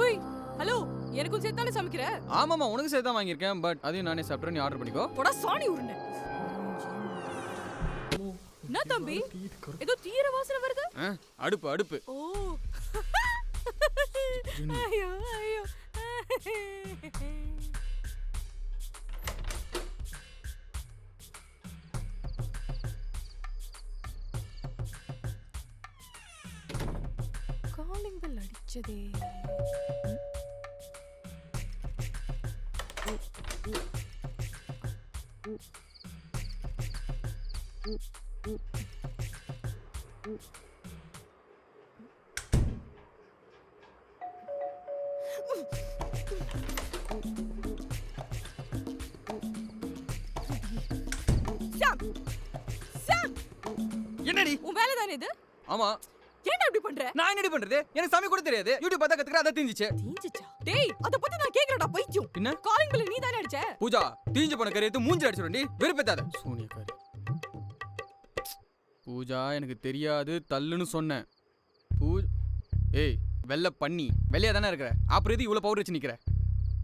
ஓய் ஹலோ எனக்கும் சேர்த்தானே சமைக்கிற? ஆமாமா உனக்கு சேர்த்தா வாங்கியிருக்கேன். பட் அதையும் நானே சாப்பிட்றேன், நீ ஆர்டர் பண்ணிக்கோ. போடா சாணி உருண்டை. என்ன தம்பி ஏதோ தீர வாசனை வருது? அடுப்பு அடுப்பு. ஓ ஐயோ ஐயோ. காலிங் பெல் அடிச்சதே. என்னடி உன் வேலை தானே இது? ஆமா. ஏன்டா இப்படி பண்ற? நான் என்னடி பண்றது? எனக்கு சமைக்க கூட தெரியாது. யூடியூப் பார்த்தா கத்துக்கிற அத தீஞ்சிச்சு. தீஞ்சிச்சா? டேய் அத பத்தி நான் கேக்குறடா பைத்தியம். என்ன? காலிங் பெல் நீ தானே அடிச்ச? பூஜா தீஞ்சு போன கறியத்து மூஞ்சி அடிச்சுடண்டி. வெறுப்பேத்தாத. சூனியக்காரி. பூஜா எனக்கு தெரியாது தள்ளுன்னு சொன்னேன். ஏய் வெள்ள பண்ணி வெள்ளையா தானே இருக்கிற. அப்புறம் எது இவ்வளவு பவுடர் வச்சு நிக்கிற?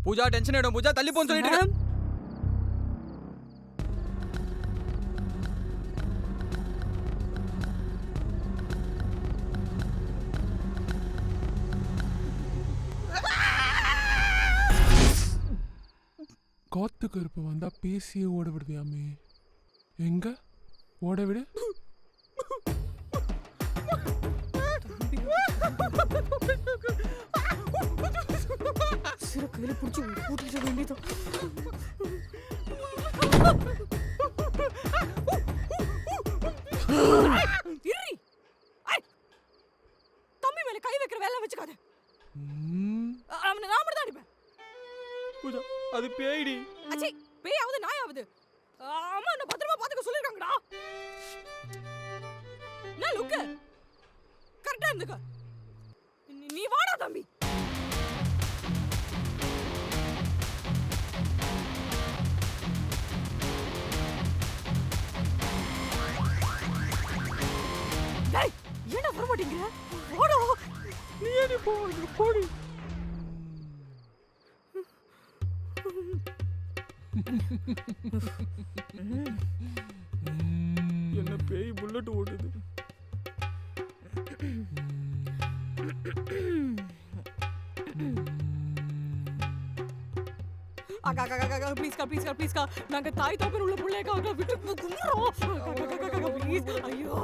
பூஜா டென்ஷன் ஆயிடும். பூஜா தள்ளி போன்னு சொல்லிட்டு இருக்க. காத்து கருப்பு வந்தா பேசியே ஓட விடுவியாமே. எங்க ஓட விடு. சிறு கையில புடிச்சு கூட்டிட்டு வேண்டியதோ. தம்பி மேல கை வைக்கிற வேலை வச்சுக்காத. அவனை நான் மட்டும் தான் அடிப்பேன். பூஜா அது பேய்டி. அச்சி பேயாவது நாயாவது. அம்மா என்ன பத்திரமா பாத்துக்க சொல்லிருக்காங்கடா. நான் லுக்கு கரெக்டா இருந்துக்க. நீ வாடா தம்பி. டேய் ஏன்டா வர மாட்டீங்க? வாடா. நீ ஏன் போடி. என்ன பேய் புல்லட் ஓடுது. ப்ளீஸ் நாங்க தாய் தோப்பர் உள்ள புள்ளையக்காக விட்டு கும்பிடுறோம். ப்ளீஸ் ஐயோ.